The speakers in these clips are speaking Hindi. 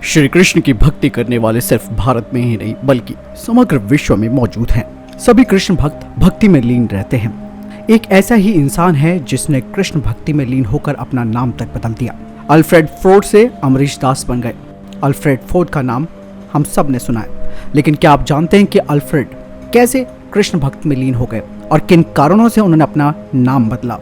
श्री कृष्ण की भक्ति करने वाले सिर्फ भारत में ही नहीं बल्कि समग्र विश्व में मौजूद हैं। सभी कृष्ण भक्त भक्ति में लीन रहते हैं। एक ऐसा ही इंसान है जिसने कृष्ण भक्ति में लीन होकर अपना नाम तक बदल दिया। अल्फ्रेड फोर्ड से अमरीश दास बन गए। अल्फ्रेड फोर्ड का नाम हम सब ने सुना है, लेकिन क्या आप जानते हैं कि अल्फ्रेड कैसे कृष्ण भक्त में लीन हो गए और किन कारणों से उन्होंने अपना नाम बदला।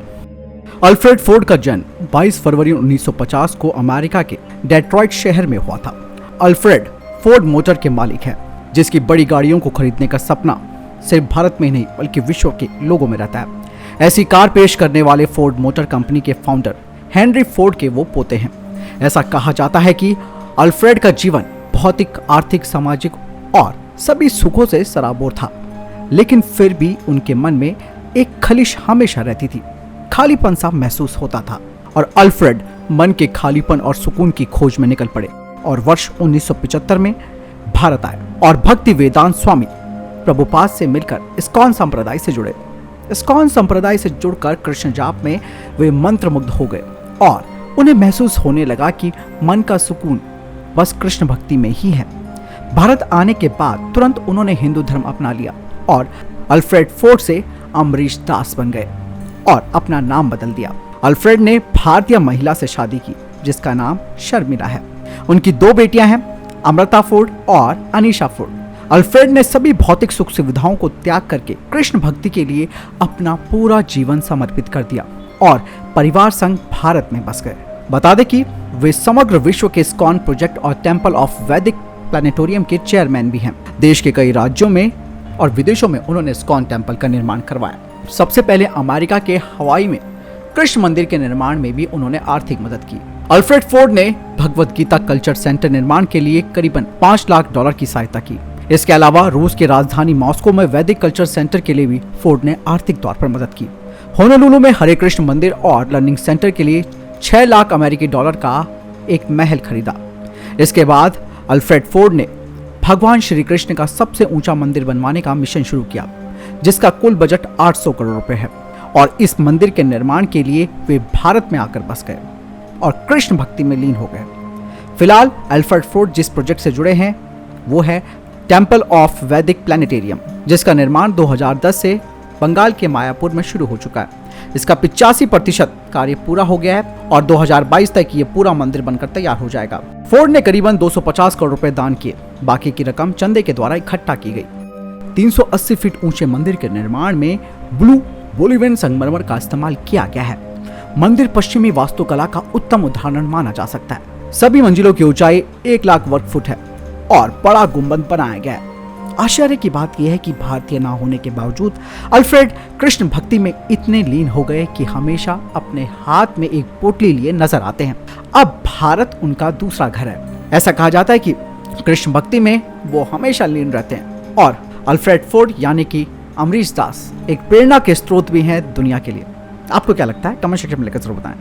अल्फ्रेड फोर्ड का जन्म 22 फरवरी 1950 को अमेरिका के डेट्रॉइट शहर में हुआ था। अल्फ्रेड फोर्ड मोटर के मालिक हैं, जिसकी बड़ी गाड़ियों को खरीदने का सपना सिर्फ भारत में ही नहीं बल्कि विश्व के लोगों में रहता है। ऐसी कार पेश करने वाले फोर्ड मोटर कंपनी के फाउंडर हेनरी फोर्ड के वो पोते हैं। ऐसा कहा जाता है कि अल्फ्रेड का जीवन भौतिक, आर्थिक, सामाजिक और सभी सुखों से सराबोर था, लेकिन फिर भी उनके मन में एक खलिश हमेशा रहती थी। खालीपन सा महसूस होता था और अल्फ्रेड मन के खालीपन और सुकून की खोज में निकल पड़े और वर्ष 1975 में भारत आए और भक्ति वेदांत स्वामी प्रभुपाद से मिलकर इस्कॉन संप्रदाय से जुड़े। इस्कॉन संप्रदाय से जुड़कर कृष्ण जाप में वे मंत्रमुग्ध हो गए और उन्हें महसूस होने लगा कि मन का सुकून बस कृष्ण भक्ति में ही है। भारत आने के बाद तुरंत उन्होंने हिंदू धर्म अपना लिया और अल्फ्रेड फोर्ड से अमरीश दास बन गए और अपना नाम बदल दिया। अल्फ्रेड ने भारतीय महिला से शादी की जिसका नाम शर्मिला है। उनकी 2 बेटियां हैं, अमृता फोर्ड और अनीशा फोर्ड। अल्फ्रेड ने सभी भौतिक सुख सुविधाओं को त्याग करके कृष्ण भक्ति के लिए अपना पूरा जीवन समर्पित कर दिया और परिवार संग भारत में बस गए। बता दें कि वे समग्र विश्व के इस्कॉन प्रोजेक्ट और टेम्पल ऑफ वैदिक प्लानिटोरियम के चेयरमैन भी हैं। देश के कई राज्यों में और विदेशों में उन्होंने इस्कॉन टेम्पल का निर्माण करवाया। सबसे पहले अमेरिका के हवाई में कृष्ण मंदिर के निर्माण में भी उन्होंने आर्थिक मदद की। अल्फ्रेड फोर्ड ने भगवत गीता कल्चर सेंटर निर्माण के लिए करीबन $5 लाख की सहायता की। इसके अलावा रूस की राजधानी मॉस्को में वैदिक कल्चर सेंटर के लिए भी फोर्ड ने आर्थिक तौर पर मदद की। होनोलुलु में हरे कृष्ण मंदिर और लर्निंग सेंटर के लिए $6 लाख का एक महल खरीदा। इसके बाद अल्फ्रेड फोर्ड ने भगवान श्री कृष्ण का सबसे ऊंचा मंदिर बनवाने का मिशन शुरू किया, जिसका कुल बजट 800 करोड़ रुपए है और इस मंदिर के निर्माण के लिए वे भारत में आकर बस गए और कृष्ण भक्ति में लीन हो गए। फिलहाल अल्फ्रेड फोर्ड जिस प्रोजेक्ट से जुड़े हैं वो है टेम्पल ऑफ वैदिक प्लानिटेरियम, जिसका निर्माण 2010 से बंगाल के मायापुर में शुरू हो चुका है। इसका 85% कार्य पूरा हो गया है और 2022 तक ये पूरा मंदिर बनकर तैयार हो जाएगा। फोर्ड ने करीबन 250 करोड़ रुपए दान किए, बाकी की रकम चंदे के द्वारा इकट्ठा की गई। 380 फीट ऊंचे मंदिर के निर्माण में ब्लू बोलिवियन संगमरमर का इस्तेमाल किया गया है। मंदिर पश्चिमी वास्तुकला का उत्तम उदाहरण माना जा सकता है। सभी मंजिलों की ऊंचाई 1 लाख वर्ग फुट है और बड़ा गुंबद बनाया गया है। आश्चर्य की बात यह है कि भारतीय ना होने के बावजूद अल्फ्रेड कृष्ण भक्ति में इतने लीन हो गए कि हमेशा अपने हाथ में एक पोटली लिए नजर आते हैं। अब भारत उनका दूसरा घर है। ऐसा कहा जाता है कि कृष्ण भक्ति में वो हमेशा लीन रहते हैं और अल्फ्रेड फोर्ड यानी कि अमरीश दास एक प्रेरणा के स्रोत भी हैं दुनिया के लिए। आपको क्या लगता है? कमेंट सेक्शन में लिखकर जरूर बताएं।